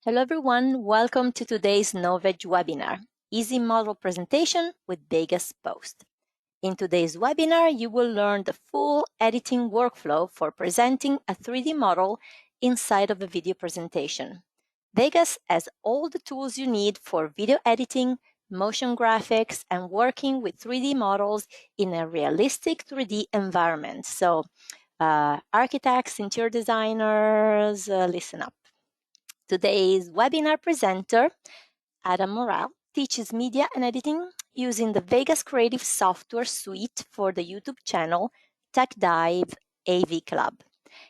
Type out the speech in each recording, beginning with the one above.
Hello everyone, welcome to today's Novage webinar, Easy Model Presentation with Vegas Post. In today's webinar, you will learn the full editing workflow for presenting a 3D model inside of a video presentation. Vegas has all the tools you need for video editing, motion graphics, and working with 3D models in a realistic 3D environment. So architects, interior designers, listen up. Today's webinar presenter, Adam Morrell, teaches media and editing using the Vegas Creative Software Suite for the YouTube channel Tech Dive AV Club.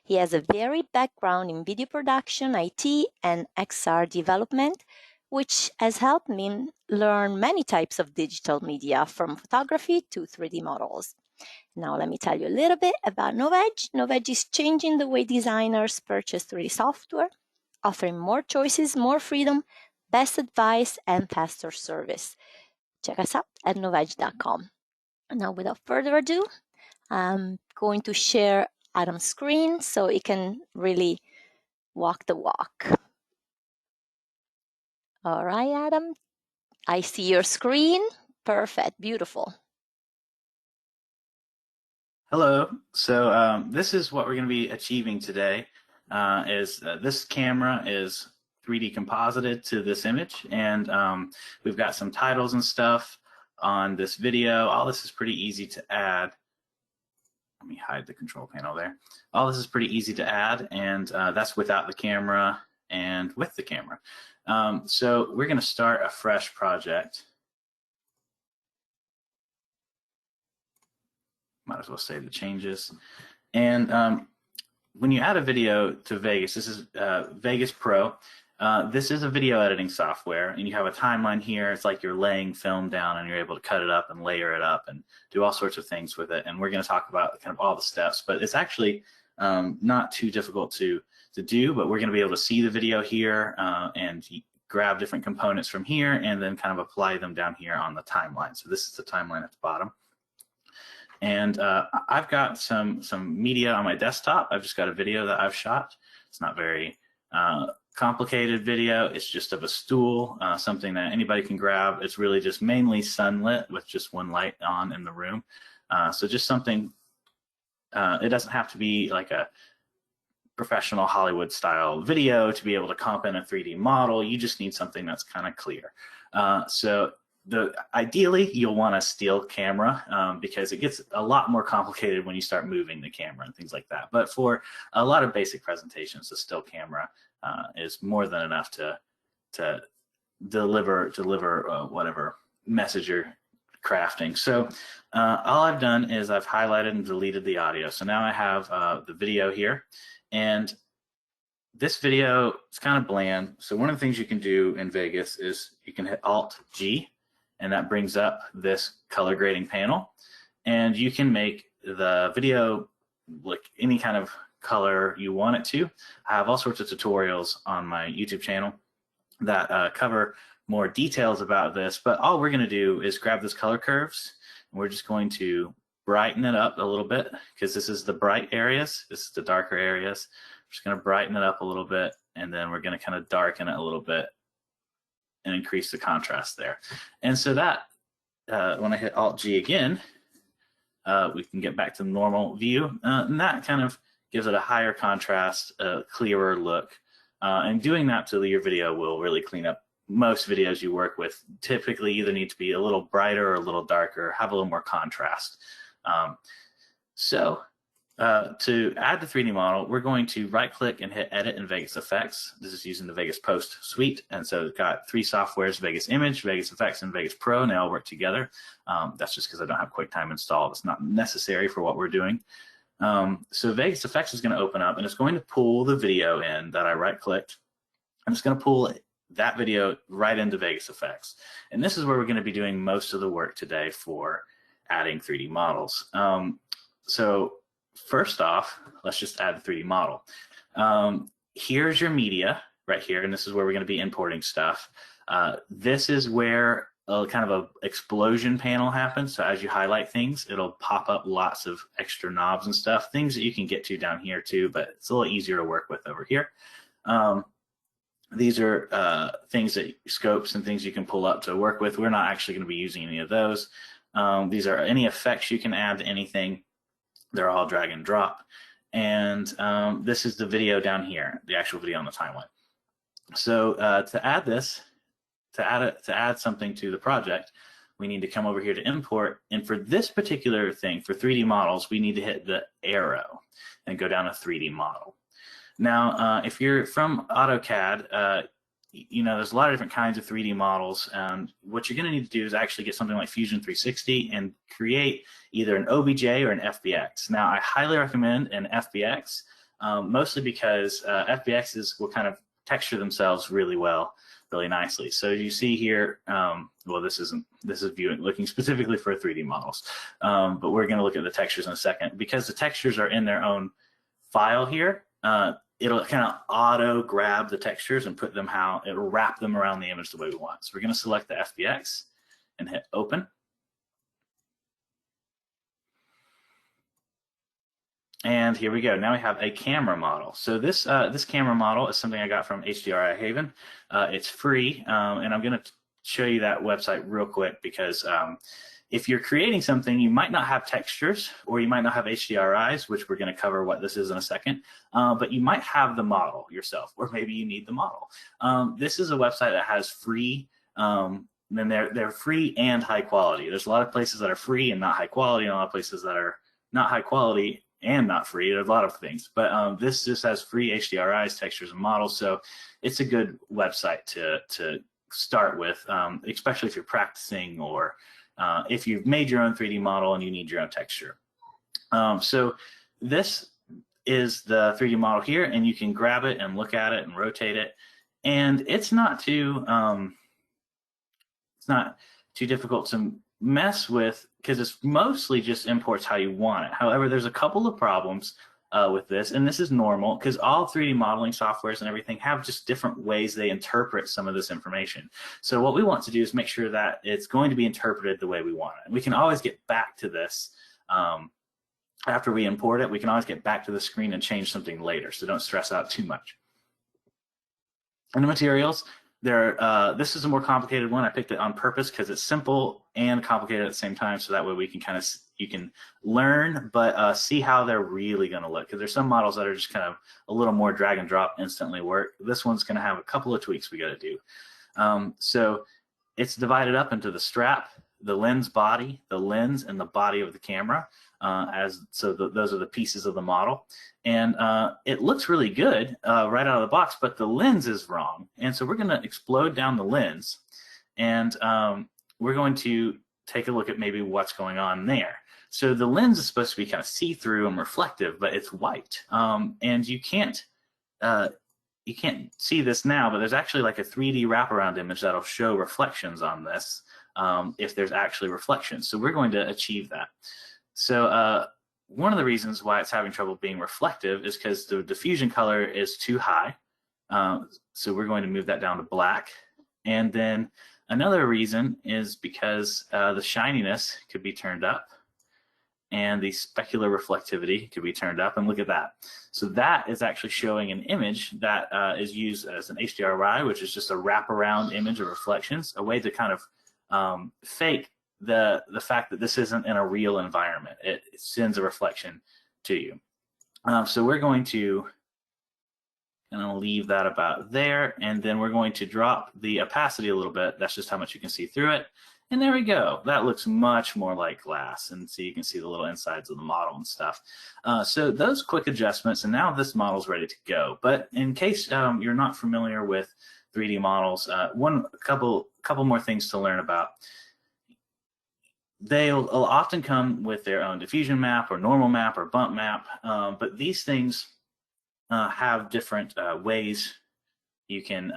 He has a varied background in video production, IT, and XR development, which has helped me learn many types of digital media, from photography to 3D models. Now let me tell you a little bit about Novage. Novage is changing the way designers purchase 3D software, offering more choices, more freedom, best advice, and faster service. Check us out at novage.com. Now, without further ado, I'm going to share Adam's screen so he can really walk the walk. All right, Adam, I see your screen. Perfect, beautiful. Hello. So this is what we're going to be achieving today. This camera is 3D composited to this image, and we've got some titles and stuff on this video. All this is pretty easy to add. Let me hide the control panel there. All this is pretty easy to add, and that's without the camera and with the camera. So we're going to start a fresh project. Might as well save the changes. And when you add a video to Vegas, this is Vegas Pro. This is a video editing software, and you have a timeline here. It's like you're laying film down, and you're able to cut it up and layer it up and do all sorts of things with it. And we're going to talk about kind of all the steps, but it's actually not too difficult to do. But we're going to be able to see the video here and grab different components from here, and then kind of apply them down here on the timeline. So this is the timeline at the bottom. And I've got some media on my desktop. I've just got a video that I've shot. It's not very complicated video. It's just of a stool, something that anybody can grab. It's really just mainly sunlit with just one light on in the room. So just something, it doesn't have to be like a professional Hollywood style video to be able to comp in a 3D model. You just need something that's kind of clear. Ideally, you'll want a still camera because it gets a lot more complicated when you start moving the camera and things like that. But for a lot of basic presentations, a still camera is more than enough to deliver whatever message you're crafting. So all I've done is I've highlighted and deleted the audio. So now I have the video here, and this video is kind of bland. So one of the things you can do in Vegas is you can hit Alt-G, and that brings up this color grading panel, and you can make the video like any kind of color you want it to. I have all sorts of tutorials on my YouTube channel that cover more details about this, but all we're going to do is grab this color curves, and we're just going to brighten it up a little bit, because this is the bright areas, this is the darker areas. We're just going to brighten it up a little bit, and then we're going to kind of darken it a little bit and increase the contrast there. And so that, when I hit Alt-G again, we can get back to the normal view, and that kind of gives it a higher contrast, a clearer look. And doing that to your video will really clean up most videos you work with. Typically either need to be a little brighter or a little darker, have a little more contrast. To add the 3D model, we're going to right-click and hit Edit in Vegas Effects. This is using the Vegas Post suite, and so it's got three softwares: Vegas Image, Vegas Effects, and Vegas Pro, and they all work together. That's just because I don't have QuickTime installed. It's not necessary for what we're doing. So Vegas Effects is going to open up, and it's going to pull the video in that I right-clicked. I'm just going to pull that video right into Vegas Effects. And this is where we're going to be doing most of the work today for adding 3D models. So first off, let's just add the 3D model. Here's your media right here, and this is where we're going to be importing stuff. This is where kind of a explosion panel happens. So as you highlight things, it'll pop up lots of extra knobs and stuff, things that you can get to down here too, but it's a little easier to work with over here. These are things that scopes and things you can pull up to work with. We're not actually going to be using any of those. These are any effects you can add to anything. They're all drag and drop. And this is the video down here, the actual video on the timeline. So to add this, to add something to the project, we need to come over here to import. And for this particular thing, for 3D models, we need to hit the arrow and go down to 3D model. Now, if you're from AutoCAD, you know, there's a lot of different kinds of 3D models. And what you're going to need to do is actually get something like Fusion 360 and create either an OBJ or an FBX. Now, I highly recommend an FBX, mostly because FBXs will kind of texture themselves really well, really nicely. So you see here, well, this is viewing, looking specifically for 3D models, but we're going to look at the textures in a second. Because the textures are in their own file here, it'll kind of auto grab the textures and put them it'll wrap them around the image the way we want. So we're going to select the FBX and hit open. And here we go. Now we have a camera model. So this camera model is something I got from HDRI Haven. It's free, and I'm going to show you that website real quick because if you're creating something, you might not have textures or you might not have HDRIs, which we're going to cover what this is in a second, but you might have the model yourself, or maybe you need the model. This is a website that has free, then they're free and high quality. There's a lot of places that are free and not high quality, and a lot of places that are not high quality and not free. There's a lot of things, but this just has free HDRIs, textures, and models, so it's a good website to start with, especially if you're practicing or if you've made your own 3D model and you need your own texture. So this is the 3D model here, and you can grab it and look at it and rotate it, and it's not too difficult to mess with because it's mostly just imports how you want it. However, there's a couple of problems with this, and this is normal because all 3D modeling softwares and everything have just different ways they interpret some of this information. So what we want to do is make sure that it's going to be interpreted the way we want it. And we can always get back to this after we import it. We can always get back to the screen and change something later, so don't stress out too much. And the materials, this is a more complicated one. I picked it on purpose because it's simple and complicated at the same time, so that way we can you can learn, but see how they're really going to look. Because there's some models that are just kind of a little more drag and drop, instantly work. This one's going to have a couple of tweaks we got to do. So it's divided up into the strap, the lens body, the lens, and the body of the camera. Those are the pieces of the model, and it looks really good right out of the box, but the lens is wrong. And so we're going to explode down the lens, and we're going to take a look at maybe what's going on there. So the lens is supposed to be kind of see-through and reflective, but it's white, and you can't see this now, but there's actually like a 3D wraparound image that'll show reflections on this if there's actually reflections. So we're going to achieve that. So one of the reasons why it's having trouble being reflective is because the diffusion color is too high. So we're going to move that down to black. And then another reason is because the shininess could be turned up and the specular reflectivity could be turned up. And look at that. So that is actually showing an image that is used as an HDRI, which is just a wraparound image of reflections, a way to kind of fake the fact that this isn't in a real environment. It sends a reflection to you. So we're going to leave that about there, and then we're going to drop the opacity a little bit. That's just how much you can see through it. And there we go. That looks much more like glass, and so you can see the little insides of the model and stuff. So those quick adjustments, and now this model is ready to go. But in case you're not familiar with 3D models, a couple more things to learn about. They'll often come with their own diffusion map or normal map or bump map, but these things have different ways you can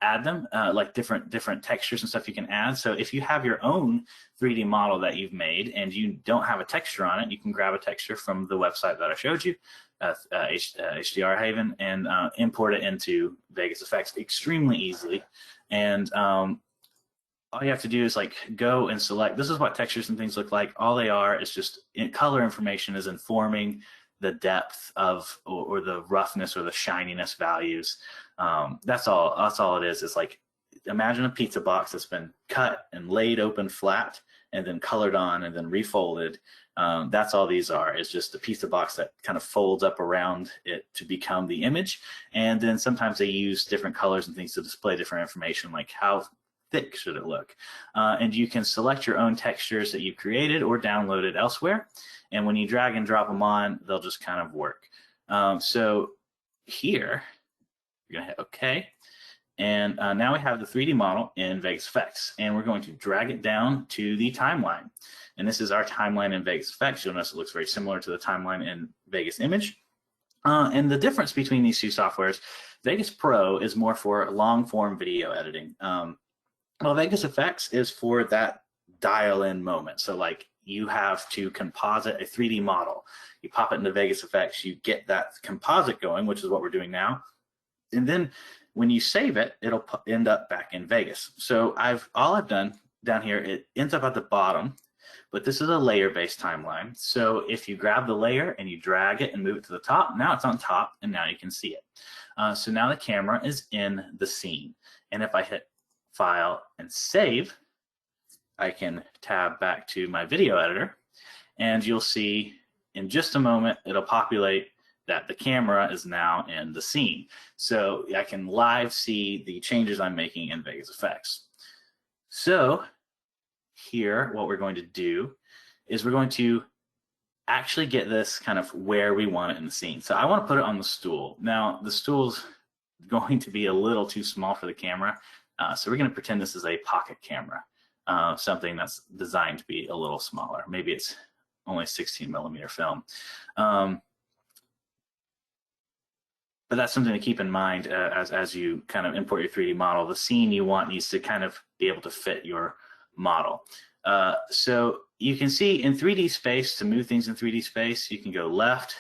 add them, like different textures and stuff you can add. So if you have your own 3D model that you've made and you don't have a texture on it, you can grab a texture from the website that I showed you, HDR Haven, and import it into Vegas Effects extremely easily. And all you have to do is like go and select. This is what textures and things look like. All they are is just color information is informing the depth of or the roughness or the shininess values That's all it is. It's like, imagine a pizza box that's been cut and laid open flat and then colored on and then refolded. That's all these are. It's just a pizza box that kind of folds up around it to become the image. And then sometimes they use different colors and things to display different information, like how thick should it look. And you can select your own textures that you've created or downloaded elsewhere. And when you drag and drop them on, they'll just kind of work. So here, you're gonna hit OK. And now we have the 3D model in Vegas Effects, and we're going to drag it down to the timeline. And this is our timeline in Vegas Effects. You'll notice it looks very similar to the timeline in Vegas Image. And the difference between these two softwares, Vegas Pro is more for long-form video editing. Well, Vegas Effects is for that dial-in moment. So like you have to composite a 3D model. You pop it into Vegas Effects, you get that composite going, which is what we're doing now. And then when you save it, it'll end up back in Vegas. So all I've done down here, it ends up at the bottom, but this is a layer-based timeline. So if you grab the layer and you drag it and move it to the top, now it's on top and now you can see it. So now the camera is in the scene. And if I hit File and Save, I can tab back to my video editor and you'll see in just a moment, it'll populate that the camera is now in the scene. So I can live see the changes I'm making in Vegas Effects. So here, what we're going to do is we're going to actually get this kind of where we want it in the scene. So I want to put it on the stool. Now, the stool's going to be a little too small for the camera. So we're going to pretend this is a pocket camera, something that's designed to be a little smaller. Maybe it's only 16mm film. But that's something to keep in mind as you kind of import your 3D model. The scene you want needs to kind of be able to fit your model. So you can see in 3D space, to move things in 3D space, you can go left,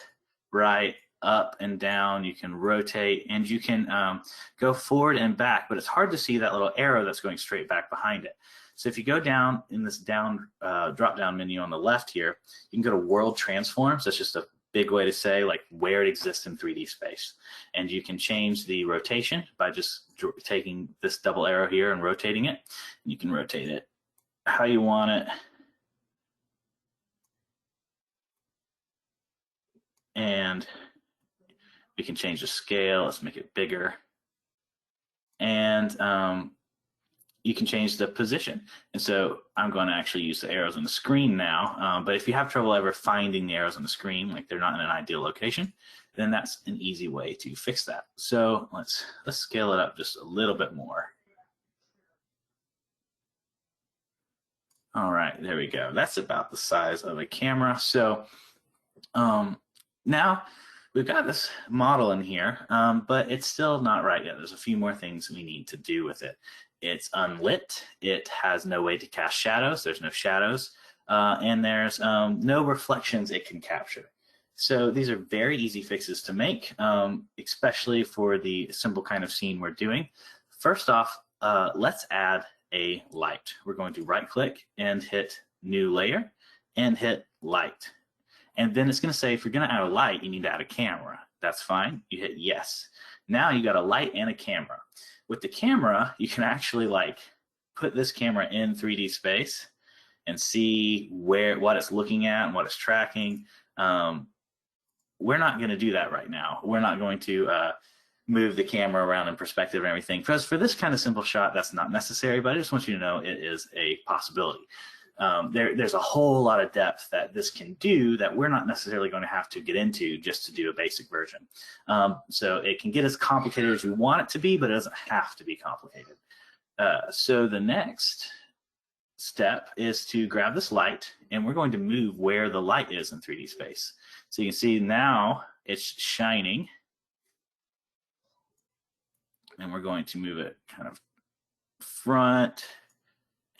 right, up and down. You can rotate and you can go forward and back, but it's hard to see that little arrow that's going straight back behind it. So if you go down in this drop down menu on the left here, you can go to World Transforms. That's just a big way to say like where it exists in 3D space. And you can change the rotation by just taking this double arrow here and rotating it. And you can rotate it how you want it. And we can change the scale. Let's make it bigger. And you can change the position. And so I'm going to actually use the arrows on the screen now. But if you have trouble ever finding the arrows on the screen, like they're not in an ideal location, then that's an easy way to fix that. So let's scale it up just a little bit more. All right, there we go. That's about the size of a camera. So now we've got this model in here, but it's still not right yet. There's a few more things we need to do with it. It's unlit. It has no way to cast shadows. There's no shadows. And there's no reflections it can capture. So these are very easy fixes to make, especially for the simple kind of scene we're doing. First off, let's add a light. We're going to right click and hit New Layer and hit Light. And then it's going to say, if you're going to add a light, you need to add a camera. That's fine. You hit Yes. Now you got a light and a camera. With the camera, you can actually like put this camera in 3D space and see what it's looking at and what it's tracking. We're not going to do that right now. We're not going to move the camera around in perspective and everything. Because for this kind of simple shot, that's not necessary, but I just want you to know it is a possibility. There's a whole lot of depth that this can do that we're not necessarily going to have to get into just to do a basic version. So it can get as complicated as we want it to be, but it doesn't have to be complicated. So the next step is to grab this light, and we're going to move where the light is in 3D space. So you can see now it's shining, and we're going to move it kind of front,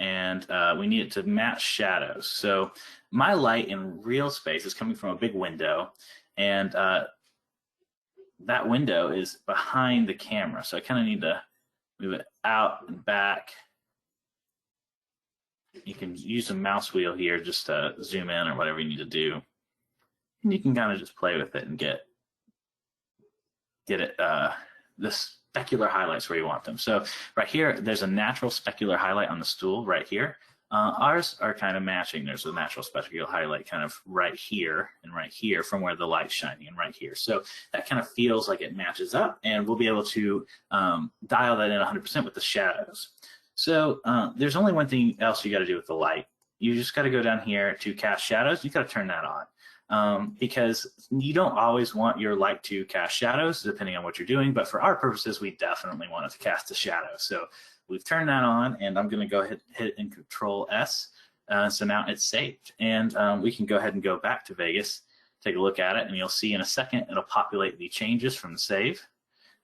and we need it to match shadows. So my light in real space is coming from a big window, and that window is behind the camera. So I kind of need to move it out and back. You can use the mouse wheel here just to zoom in or whatever you need to do. And you can kind of just play with it and get it this specular highlights where you want them. So right here, there's a natural specular highlight on the stool right here. Ours are kind of matching. There's a natural specular highlight kind of right here and right here from where the light's shining and right here. So that kind of feels like it matches up, and we'll be able to dial that in 100% with the shadows. So there's only one thing else you got to do with the light. You just got to go down here to cast shadows. You got to turn that on because you don't always want your light to cast shadows depending on what you're doing. But for our purposes, we definitely want it to cast a shadow. So we've turned that on, and I'm going to go ahead and hit Control S. So now it's saved, and we can go ahead and go back to Vegas, take a look at it, and you'll see in a second it'll populate the changes from the save.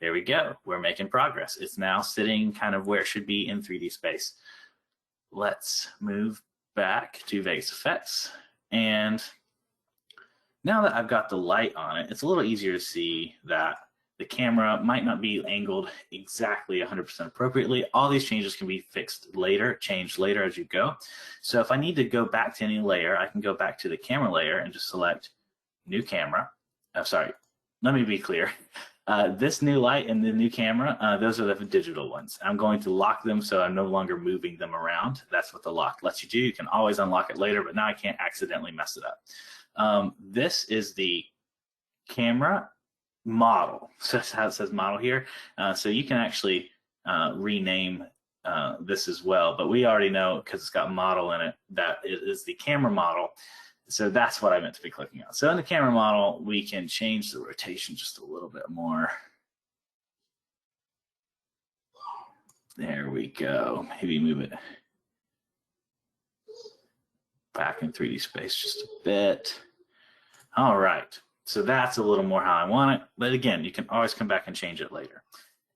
There we go. We're making progress. It's now sitting kind of where it should be in 3D space. Let's move back to Vegas Effects, and now that I've got the light on it, it's a little easier to see that the camera might not be angled exactly 100% appropriately. All these changes can be fixed later, changed later as you go. So if I need to go back to any layer, I can go back to the camera layer and just select New Camera. Oh, sorry, let me be clear. This new light and the new camera, those are the digital ones. I'm going to lock them so I'm no longer moving them around. That's what the lock lets you do. You can always unlock it later, but now I can't accidentally mess it up. This is the camera model. So that's how it says model here. So you can actually rename this as well, but we already know because it's got model in it that it is the camera model. So that's what I meant to be clicking on. So in the camera model, we can change the rotation just a little bit more. There we go. Maybe move it back in 3D space just a bit. All right. So that's a little more how I want it. But again, you can always come back and change it later.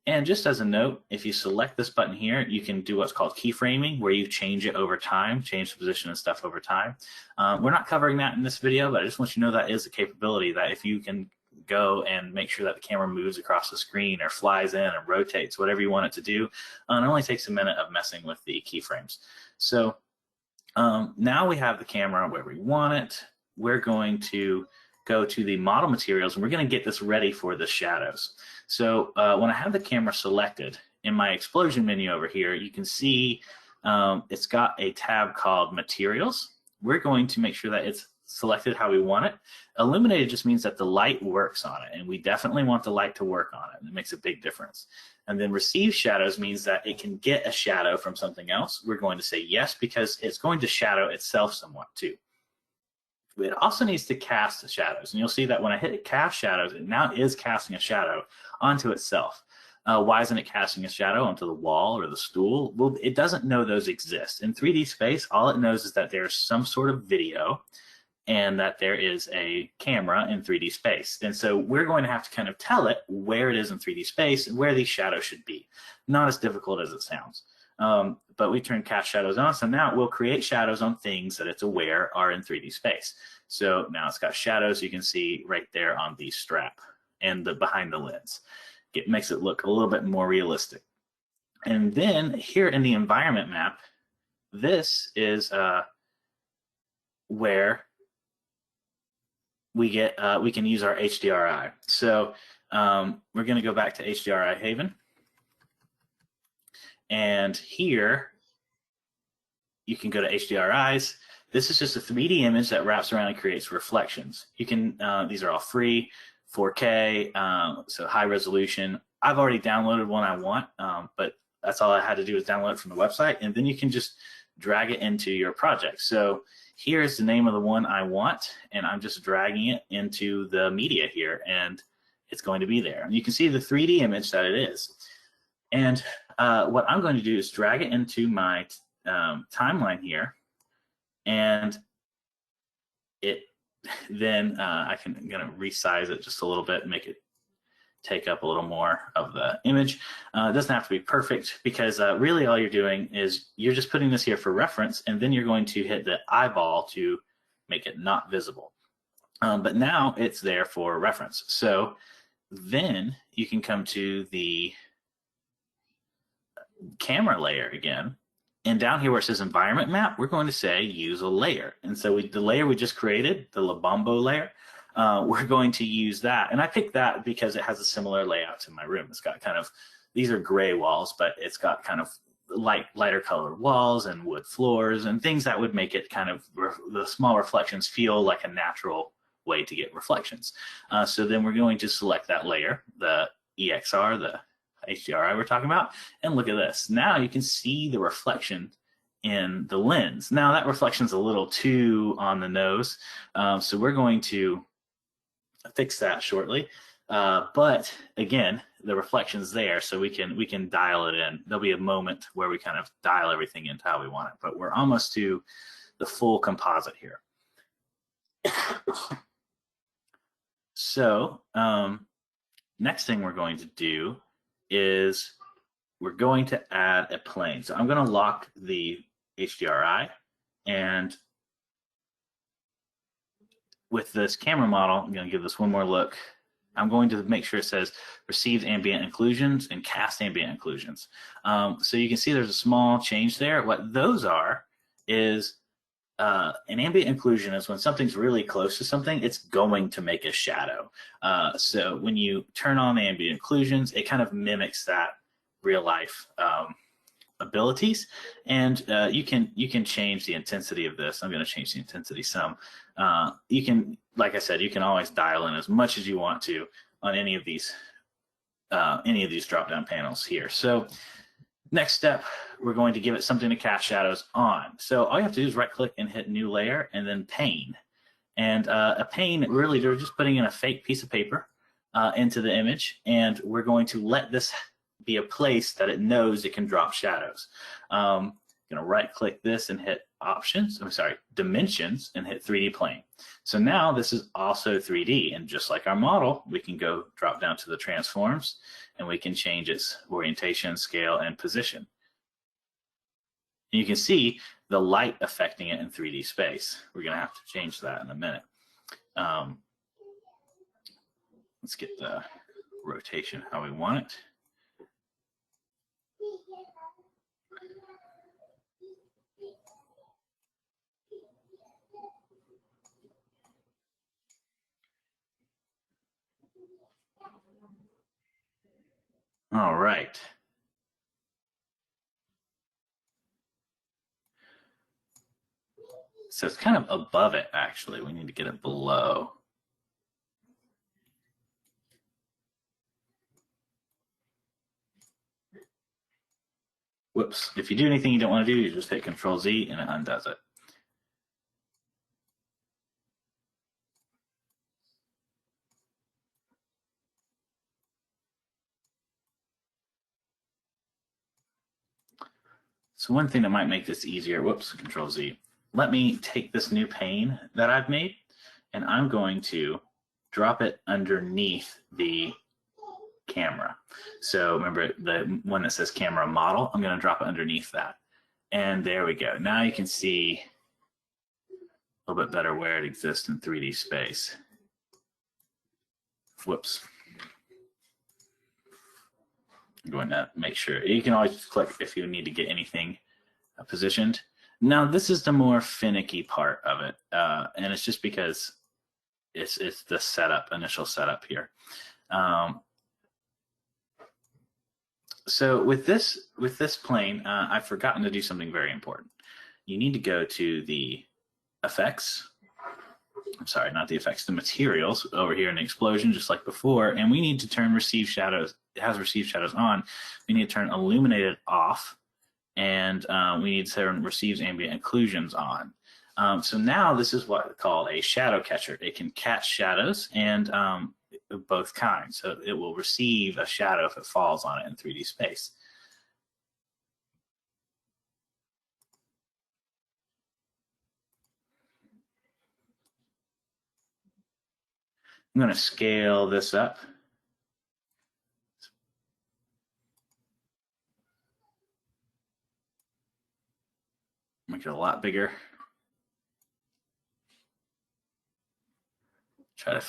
And just as a note, if you select this button here, you can do what's called keyframing, where you change it over time, change the position and stuff over time. We're not covering that in this video, but I just want you to know that is a capability that if you can go and make sure that the camera moves across the screen or flies in or rotates, whatever you want it to do, it only takes a minute of messing with the keyframes. So now we have the camera where we want it. We're going to go to the model materials, and we're going to get this ready for the shadows. So when I have the camera selected in my explosion menu over here, you can see it's got a tab called materials. We're going to make sure that it's selected how we want it. Illuminated just means that the light works on it, and we definitely want the light to work on it. It makes a big difference. And then receive shadows means that it can get a shadow from something else. We're going to say yes, because it's going to shadow itself somewhat too. It also needs to cast the shadows, and you'll see that when I hit cast shadows, it now is casting a shadow onto itself. Why isn't it casting a shadow onto the wall or the stool? Well, it doesn't know those exist. In 3D space, all it knows is that there's some sort of video and that there is a camera in 3D space. And so we're going to have to kind of tell it where it is in 3D space and where these shadows should be. Not as difficult as it sounds. But we turn cast shadows on, so now it will create shadows on things that it's aware are in 3D space. So now it's got shadows you can see right there on the strap and behind the lens. It makes it look a little bit more realistic. And then here in the environment map, this is where we can use our HDRI. So we're going to go back to HDRI Haven. And here, you can go to HDRIs. This is just a 3D image that wraps around and creates reflections. You can, these are all free, 4K, so high resolution. I've already downloaded one I want, but that's all I had to do is download it from the website, and then you can just drag it into your project. So here's the name of the one I want, and I'm just dragging it into the media here, and it's going to be there. And you can see the 3D image that it is. And what I'm going to do is drag it into my timeline here, and then I'm going to resize it just a little bit and make it take up a little more of the image. It doesn't have to be perfect, because really all you're doing is you're just putting this here for reference, and then you're going to hit the eyeball to make it not visible. But now it's there for reference. So then you can come to the camera layer again, and down here where it says environment map, we're going to say use a layer. And so the layer we just created, the La Bombo layer, we're going to use that. And I picked that because it has a similar layout to my room. It's got kind of these are gray walls, but it's got kind of lighter colored walls and wood floors and things that would make it kind of the small reflections feel like a natural way to get reflections. So then we're going to select that layer, the EXR, the HDRI we're talking about, and look at this. Now you can see the reflection in the lens. Now that reflection's a little too on the nose, so we're going to fix that shortly. But again, the reflection's there, so we can dial it in. There'll be a moment where we kind of dial everything into how we want it, but we're almost to the full composite here. So next thing we're going to do is we're going to add a plane. So I'm going to lock the HDRI, and with this camera model, I'm going to give this one more look. I'm going to make sure it says received ambient occlusions and cast ambient occlusions. So you can see there's a small change there. What those are is an ambient occlusion is when something's really close to something, it's going to make a shadow. So when you turn on the ambient occlusions, it kind of mimics that real life abilities, and you can change the intensity of this. I'm going to change the intensity some. You can, like I said, you can always dial in as much as you want to on any of these drop down panels here. So next step, we're going to give it something to cast shadows on. So all you have to do is right click and hit new layer and then pane. And a pane, really, they're just putting in a fake piece of paper into the image, and we're going to let this be a place that it knows it can drop shadows. I'm going to right click this and hit dimensions, and hit 3D plane. So now this is also 3D, and just like our model, we can go drop down to the transforms, and we can change its orientation, scale, and position. And you can see the light affecting it in 3D space. We're going to have to change that in a minute. Let's get the rotation how we want it. All right. So it's kind of above it, actually. We need to get it below. Whoops. If you do anything you don't want to do, you just hit Control Z and it undoes it. So one thing that might make this easier, whoops, Control Z. Let me take this new pane that I've made, and I'm going to drop it underneath the camera. So remember the one that says camera model, I'm going to drop it underneath that. And there we go. Now you can see a little bit better where it exists in 3D space. Whoops. I'm going to make sure. You can always click if you need to get anything positioned. Now this is the more finicky part of it, and it's just because it's the setup, initial setup here. So with this plane, I've forgotten to do something very important. You need to go to the effects. I'm sorry, not the effects, the materials over here in the explosion, just like before, and we need to turn receive shadows. It has receive shadows on. We need to turn illuminated off, and we need to turn receives ambient occlusions on. So now this is what called a shadow catcher. It can catch shadows and of both kinds. So it will receive a shadow if it falls on it in 3D space. I'm going to scale this up. Make it a lot bigger. Try to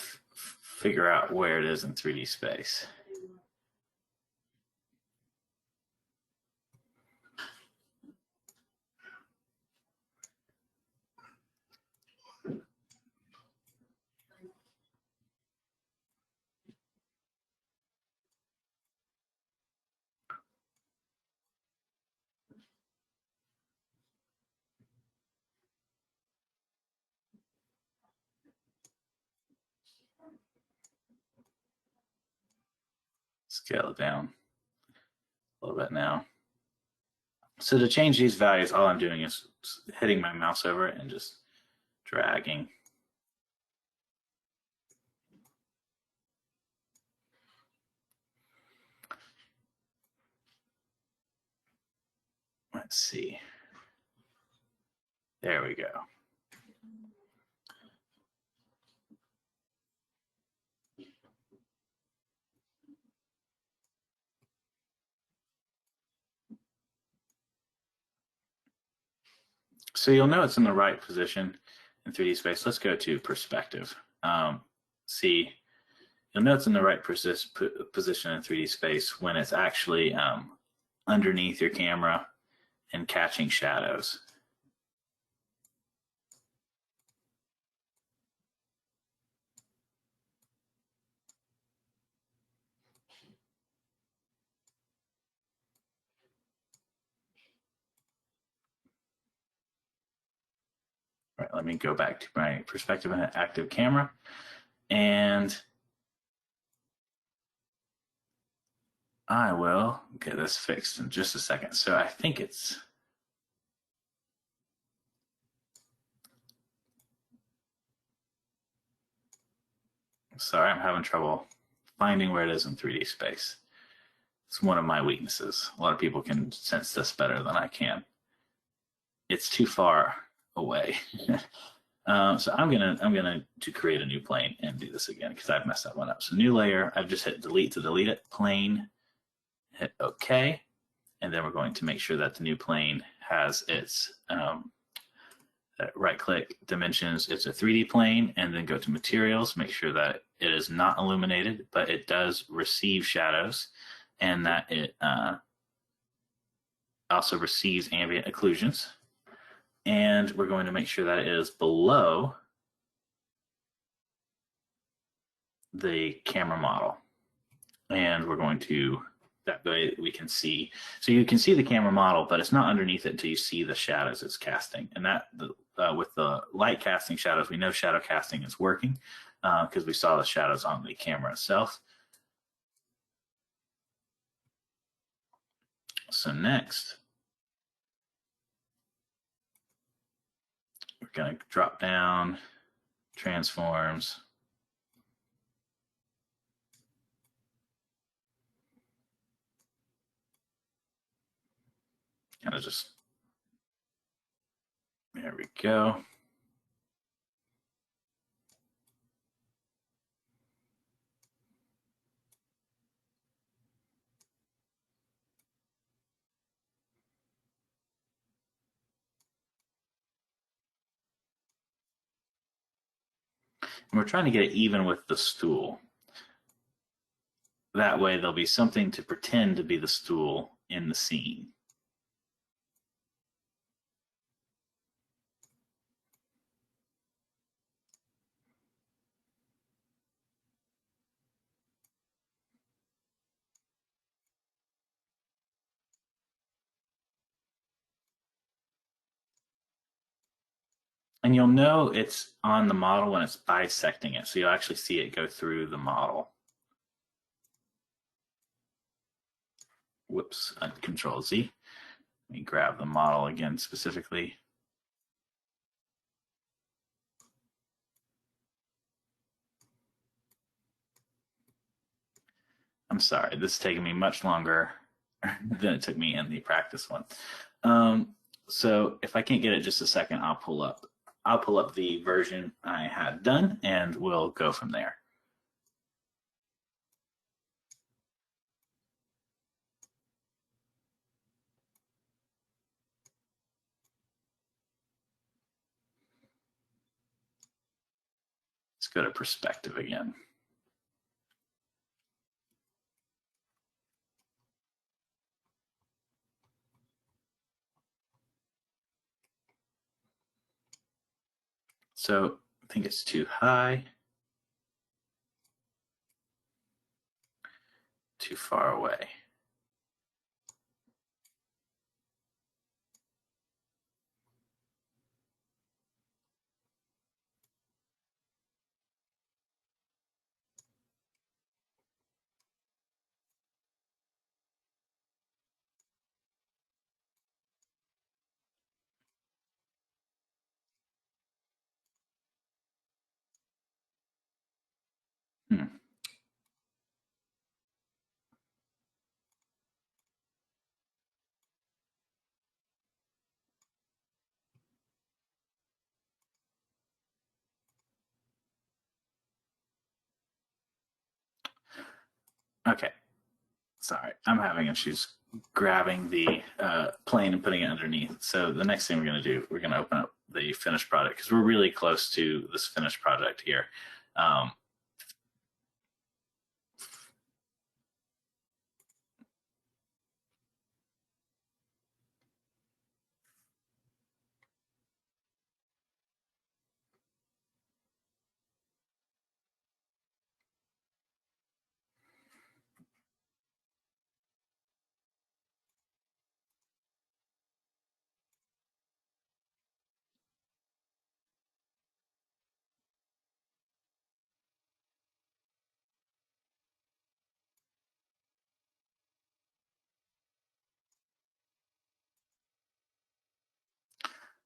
figure out where it is in 3D space. scale it down a little bit now. So to change these values, all I'm doing is hitting my mouse over it and just dragging. Let's see. There we go. So you'll know it's in the right position in 3D space. Let's go to perspective. See, you'll know it's in the right position in 3D space when it's actually underneath your camera and catching shadows. All right, let me go back to my perspective and active camera, and I will get this fixed in just a second. So I think it's, sorry, I'm having trouble finding where it is in 3D space. It's one of my weaknesses. A lot of people can sense this better than I can. It's too far away. So I'm gonna to create a new plane and do this again because I've messed that one up. So new layer, I've just hit delete to delete it. Plane, hit OK, and then we're going to make sure that the new plane has its right-click dimensions. It's a 3D plane, and then go to materials. Make sure that it is not illuminated, but it does receive shadows, and that it also receives ambient occlusions. And we're going to make sure that it is below the camera model. And we're going to, that way we can see, so you can see the camera model, but it's not underneath it until you see the shadows it's casting. And that, with the light casting shadows, we know shadow casting is working because we saw the shadows on the camera itself. So next, we're going to drop down transforms. Kind of just, there we go. And we're trying to get it even with the stool. That way there'll be something to pretend to be the stool in the scene. And you'll know it's on the model when it's bisecting it. So you'll actually see it go through the model. Whoops, Control Z. Let me grab the model again specifically. I'm sorry, this is taking me much longer than it took me in the practice one. So if I can't get it just a second, I'll pull up the version I had done and we'll go from there. Let's go to perspective again. So I think it's too high, too far away. Okay, sorry, I'm having issues grabbing the plane and putting it underneath. So the next thing we're going to do, we're going to open up the finished product because we're really close to this finished project here.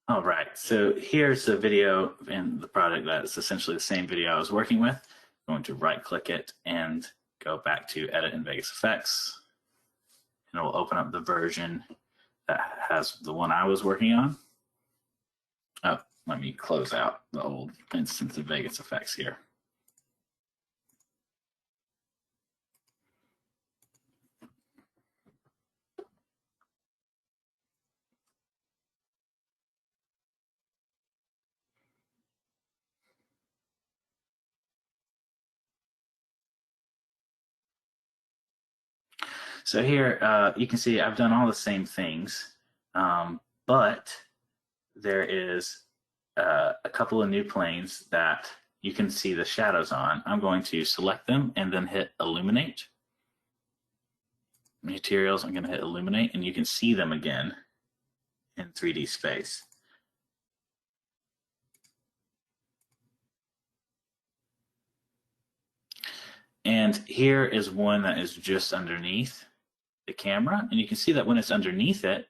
All right, so here's a video in the product that's essentially the same video I was working with. I'm going to right click it and go back to edit in Vegas Effects. And it will open up the version that has the one I was working on. Oh, let me close out the old instance of Vegas Effects here. So here you can see I've done all the same things, but there is a couple of new planes that you can see the shadows on. I'm going to select them and then hit Illuminate. Materials, I'm going to hit Illuminate, and you can see them again in 3D space. And here is one that is just underneath the camera, and you can see that when it's underneath it,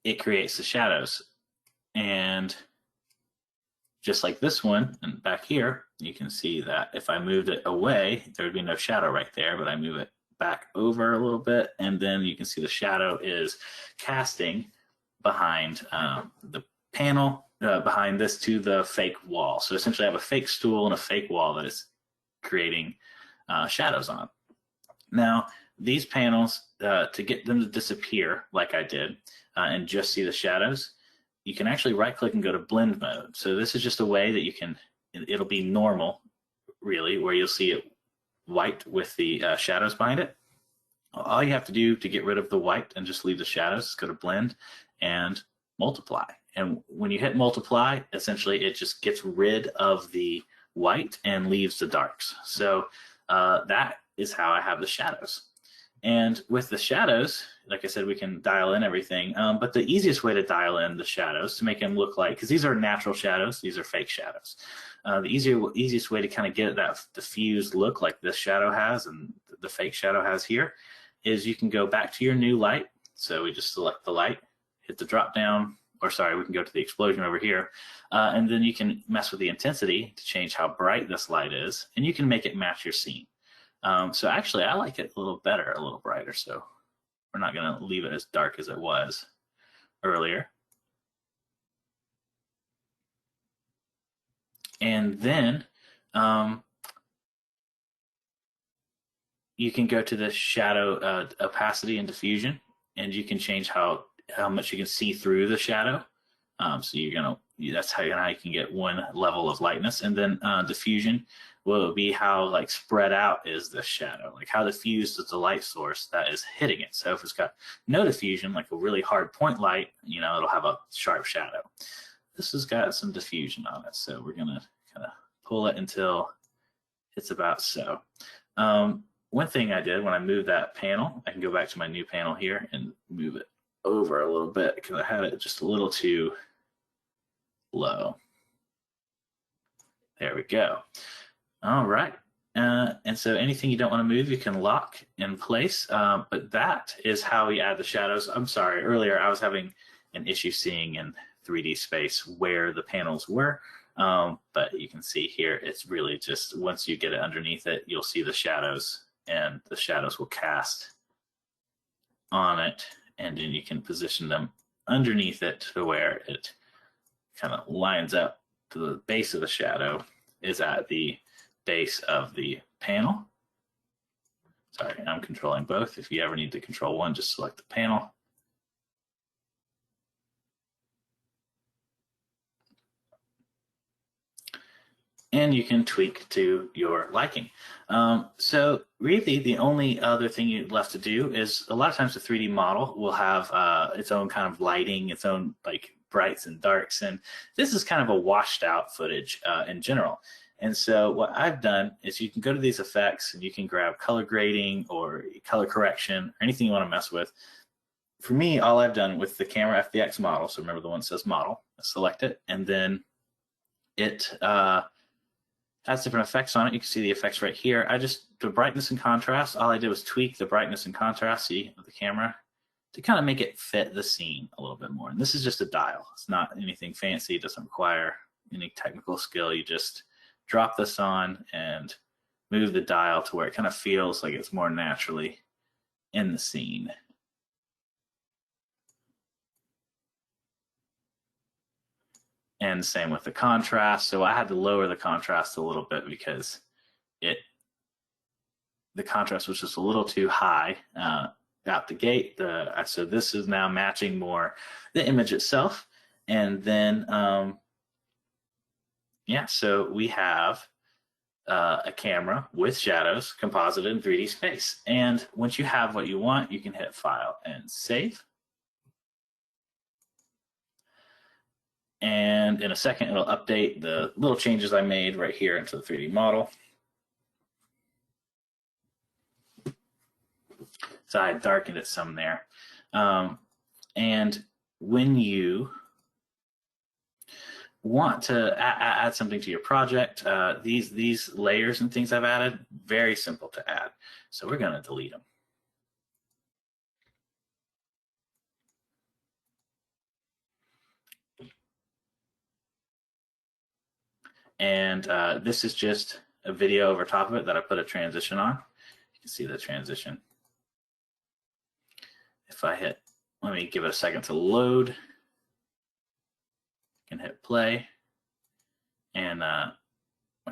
it creates the shadows. And just like this one, and back here, you can see that if I moved it away, there would be no shadow right there, but I move it back over a little bit, and then you can see the shadow is casting behind the panel, behind this to the fake wall. So essentially I have a fake stool and a fake wall that is creating shadows on. Now, these panels, to get them to disappear like I did and just see the shadows, you can actually right click and go to blend mode. So this is just a way that you can, it'll be normal really, where you'll see it white with the shadows behind it. All you have to do to get rid of the white and just leave the shadows is go to blend and multiply. And when you hit multiply, essentially it just gets rid of the white and leaves the darks. So that is how I have the shadows. And with the shadows, like I said, we can dial in everything. But the easiest way to dial in the shadows to make them look like, because these are natural shadows, these are fake shadows. The easiest way to kind of get that diffused look like this shadow has and the fake shadow has here is you can go back to your new light. So we just select the light, hit the drop down, or sorry, we can go to the explosion over here. And then you can mess with the intensity to change how bright this light is, and you can make it match your scene. So actually, I like it a little better, a little brighter. So we're not going to leave it as dark as it was earlier. And then you can go to the shadow opacity and diffusion, and you can change how much you can see through the shadow. So that's how you can get one level of lightness. And then diffusion will be how like spread out is the shadow, like how diffused is the light source that is hitting it. So if it's got no diffusion, like a really hard point light, it'll have a sharp shadow. This has got some diffusion on it, so we're gonna kind of pull it until it's about so. One thing I did when I moved that panel, I can go back to my new panel here and move it over a little bit because I had it just a little too low. There we go. All right. And so anything you don't want to move, you can lock in place. But that is how we add the shadows. I'm sorry, earlier I was having an issue seeing in 3D space where the panels were. But you can see here, it's really just once you get it underneath it, you'll see the shadows, and the shadows will cast on it, and then you can position them underneath it to where it kind of lines up to the base of the shadow is at the base of the panel. Sorry, I'm controlling both. If you ever need to control one, just select the panel. And you can tweak to your liking. So really the only other thing you're left to do is a lot of times the 3D model will have its own kind of lighting, its own like brights and darks, and this is kind of a washed out footage in general. And so what I've done is you can go to these effects and you can grab color grading or color correction or anything you want to mess with. For me, all I've done with the camera FBX model, so remember the one that says model, select it, and then it has different effects on it. You can see the effects right here. The brightness and contrast, all I did was tweak the brightness and contrast, see, of the camera to kind of make it fit the scene a little bit more. And this is just a dial. It's not anything fancy. It doesn't require any technical skill. You just drop this on and move the dial to where it kind of feels like it's more naturally in the scene. And same with the contrast. So I had to lower the contrast a little bit because the contrast was just a little too high out the gate. So this is now matching more the image itself. And then, yeah, so we have a camera with shadows composited in 3D space. And once you have what you want, you can hit File and Save. And in a second, it'll update the little changes I made right here into the 3D model. So I darkened it some there. And when you want to add something to your project, these layers and things I've added, very simple to add. So we're going to delete them. And this is just a video over top of it that I put a transition on. You can see the transition. If I hit, let me give it a second to load. I can hit play. And my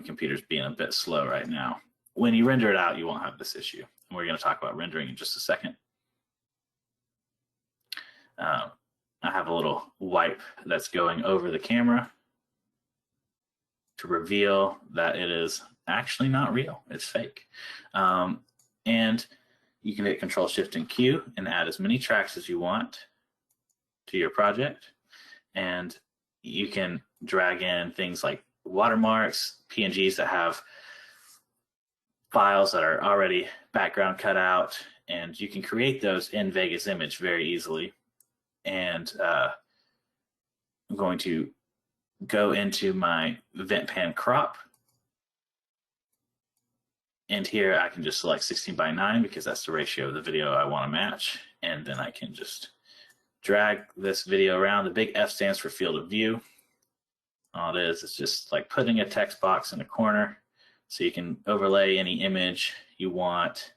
computer's being a bit slow right now. When you render it out, you won't have this issue. And we're going to talk about rendering in just a second. I have a little wipe that's going over the camera to reveal that it is actually not real, it's fake. And you can hit Control Shift and Q and add as many tracks as you want to your project. And you can drag in things like watermarks, PNGs that have files that are already background cut out, and you can create those in Vegas Image very easily. And I'm going to go into my Vent Pan Crop. And here I can just select 16:9 because that's the ratio of the video I want to match. And then I can just drag this video around. The big F stands for field of view. All it is just like putting a text box in a corner so you can overlay any image you want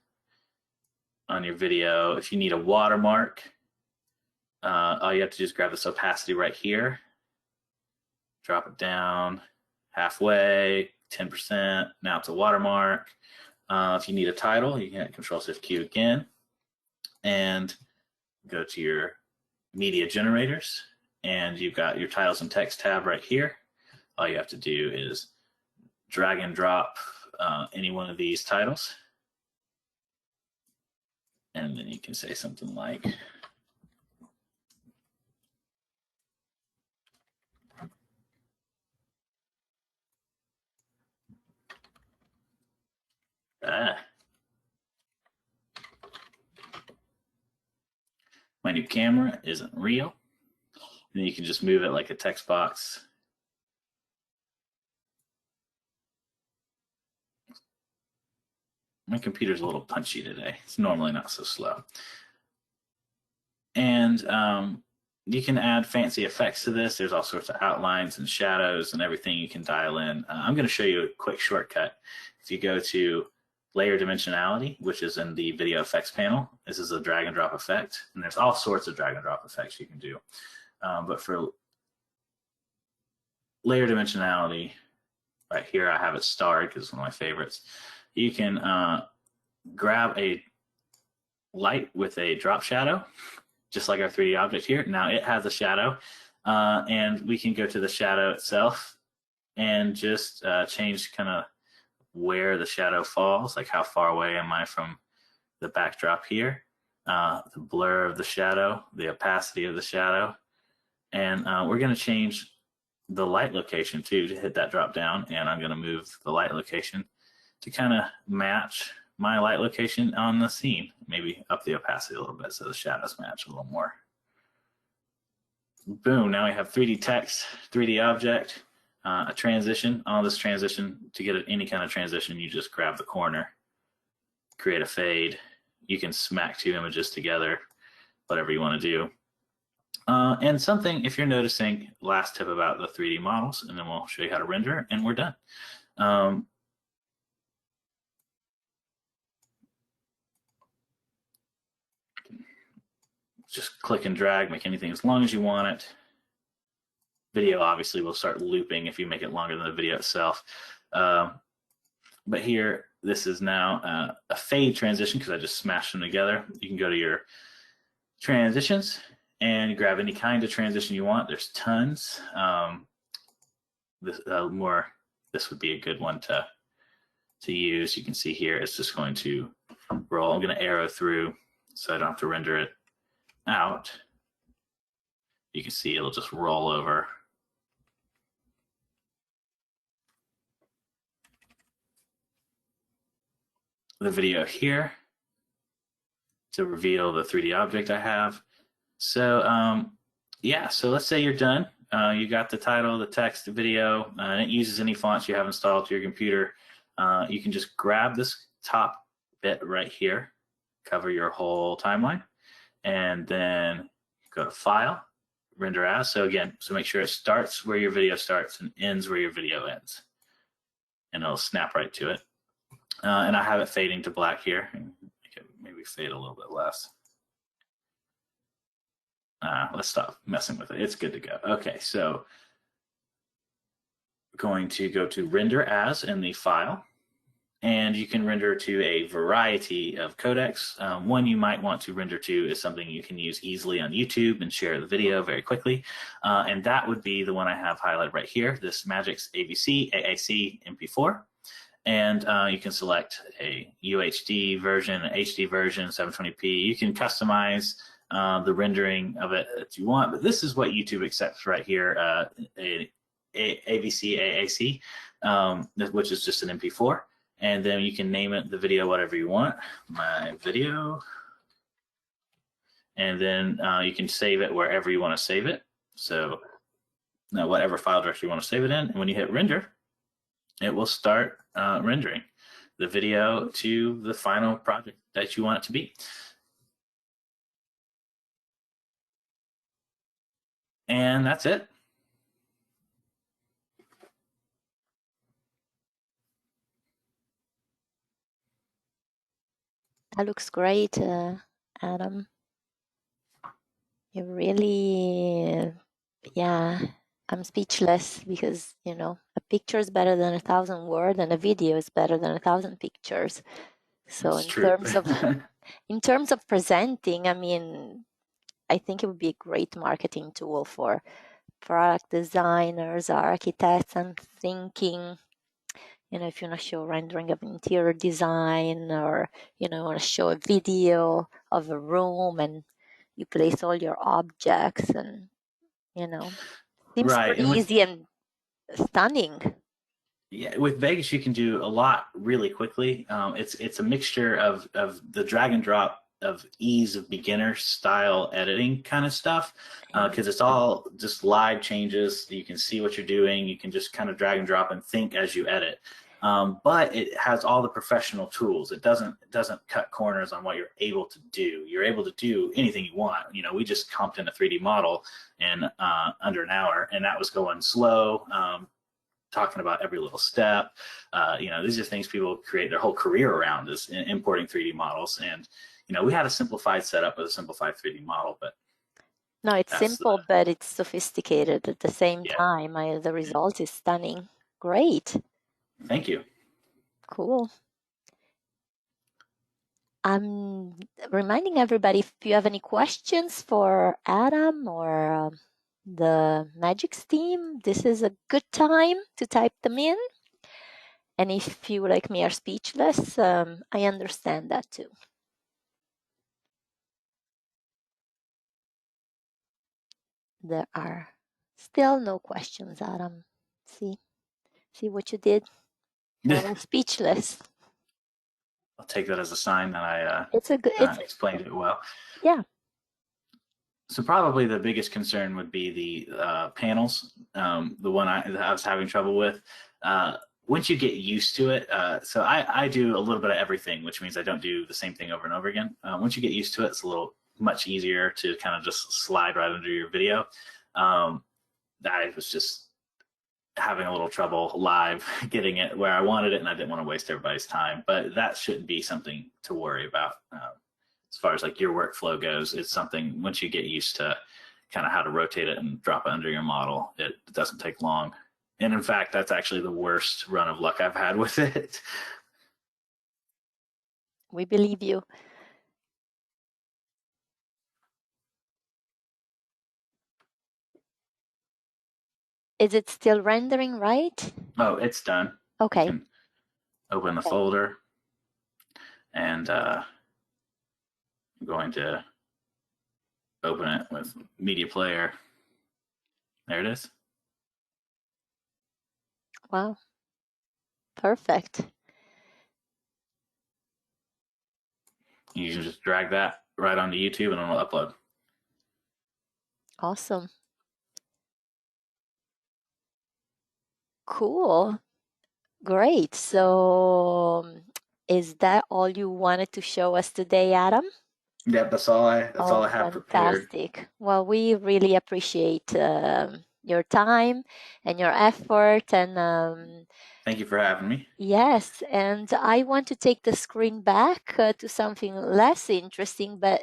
on your video. If you need a watermark, all you have to do is grab this opacity right here, drop it down halfway, 10%. Now it's a watermark. If you need a title, you can hit Control-Shift-Q again and go to your media generators, and you've got your titles and text tab right here. All you have to do is drag and drop any one of these titles, and then you can say something like my new camera isn't real. And then you can just move it like a text box. My computer's a little punchy today. It's normally not so slow. And you can add fancy effects to this. There's all sorts of outlines and shadows and everything you can dial in. I'm going to show you a quick shortcut. If you go to Layer Dimensionality, which is in the Video Effects panel, this is a drag and drop effect. And there's all sorts of drag and drop effects you can do. But for layer dimensionality, right here I have it starred because it's one of my favorites. You can grab a light with a drop shadow, just like our 3D object here. Now it has a shadow, and we can go to the shadow itself and just change kind of where the shadow falls, like how far away am I from the backdrop here, the blur of the shadow, the opacity of the shadow, and we're going to change the light location too to hit that drop down, and I'm going to move the light location to kind of match my light location on the scene, maybe up the opacity a little bit so the shadows match a little more. Boom, now we have 3D text, 3D object, a transition. On this transition, to get any kind of transition, you just grab the corner, create a fade. You can smack two images together, whatever you want to do. And something, if you're noticing, last tip about the 3D models, and then we'll show you how to render, and we're done. Just click and drag, make anything as long as you want it. Video obviously will start looping if you make it longer than the video itself. But here, this is now a fade transition because I just smashed them together. You can go to your transitions and grab any kind of transition you want. There's tons. This would be a good one to use. You can see here, it's just going to roll. I'm going to arrow through so I don't have to render it out. You can see it'll just roll over. The video here to reveal the 3D object I have. So yeah, so let's say you're done. You got the title, the text, the video, and it uses any fonts you have installed to your computer. You can just grab this top bit right here, cover your whole timeline, and then go to File, Render As. So again, so make sure it starts where your video starts and ends where your video ends. And it'll snap right to it. And I have it fading to black here. Maybe fade a little bit less. Let's stop messing with it. It's good to go. Okay, so going to go to Render As in the file. And you can render to a variety of codecs. One you might want to render to is something you can use easily on YouTube and share the video very quickly. And that would be the one I have highlighted right here, this Magix AVC AAC MP4. And you can select a UHD version, an HD version, 720p. You can customize the rendering of it that you want, but this is what YouTube accepts right here, AVC AAC, which is just an MP4. And then you can name it the video whatever you want, my video. And then you can save it wherever you want to save it. So whatever file directory you want to save it in. And when you hit render, it will start rendering the video to the final project that you want it to be. And that's it. That looks great, Adam. You really, yeah, I'm speechless because, you know, a picture is better than 1,000 words and a video is better than 1,000 pictures. So in terms of presenting, I mean, I think it would be a great marketing tool for product designers, architects. I'm thinking, you know, if you want to show rendering of interior design, or, you know, want to show a video of a room and you place all your objects, and, you know, seems pretty easy and stunning. Yeah, with Vegas you can do a lot really quickly. It's a mixture of the drag and drop of ease of beginner style editing kind of stuff, because it's all just live changes. You can see what you're doing. You can just kind of drag and drop and think as you edit. But it has all the professional tools. It doesn't cut corners on what you're able to do. You're able to do anything you want. You know, we just comped in a 3D model in under an hour, and that was going slow. Talking about every little step. You know, these are things people create their whole career around, is importing 3D models. And, you know, we had a simplified setup with a simplified 3D model, but no, it's simple, but it's sophisticated at the same time. The result is stunning. Great. Thank you. Cool. I'm reminding everybody, if you have any questions for Adam or the Magix team, this is a good time to type them in. And if you, like me, are speechless, I understand that too. There are still no questions, Adam. See what you did? We're speechless. I'll take that as a sign that I explained it well. Yeah. So probably the biggest concern would be the panels, the one that I was having trouble with. Once you get used to it, so I do a little bit of everything, which means I don't do the same thing over and over again. Once you get used to it, it's a little much easier to kind of just slide right under your video. I was just having a little trouble live getting it where I wanted it, and I didn't want to waste everybody's time. But that shouldn't be something to worry about. As far as like your workflow goes, it's something once you get used to kind of how to rotate it and drop it under your model, it doesn't take long. And in fact, that's actually the worst run of luck I've had with it. We believe you. Is it still rendering, right? Oh, it's done. Okay. You can open the folder, and I'm going to open it with Media Player. There it is. Wow. Perfect. You can just drag that right onto YouTube and it'll upload. Awesome. Cool. Great. So is that all you wanted to show us today, Adam? Yep, that's all I have prepared. Fantastic. Well, we really appreciate your time and your effort, and thank you for having me. yes, and I want to take the screen back to something less interesting, but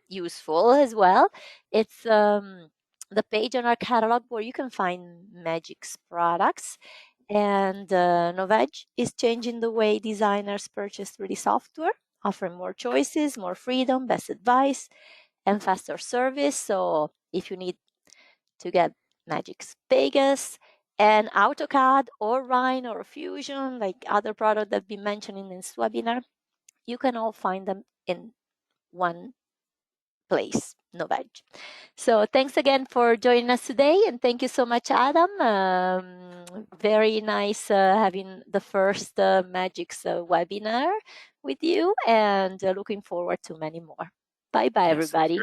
useful as well. It's the page on our catalog where you can find Magix products. And Novage is changing the way designers purchase 3D software, offering more choices, more freedom, best advice, and faster service. So if you need to get Magix Vegas and AutoCAD or Rhine or Fusion, like other products that we mentioned in this webinar, you can all find them in one place, Novage. So thanks again for joining us today, and thank you so much, Adam. Very nice having the first Magix webinar with you, and looking forward to many more. Bye-bye, everybody.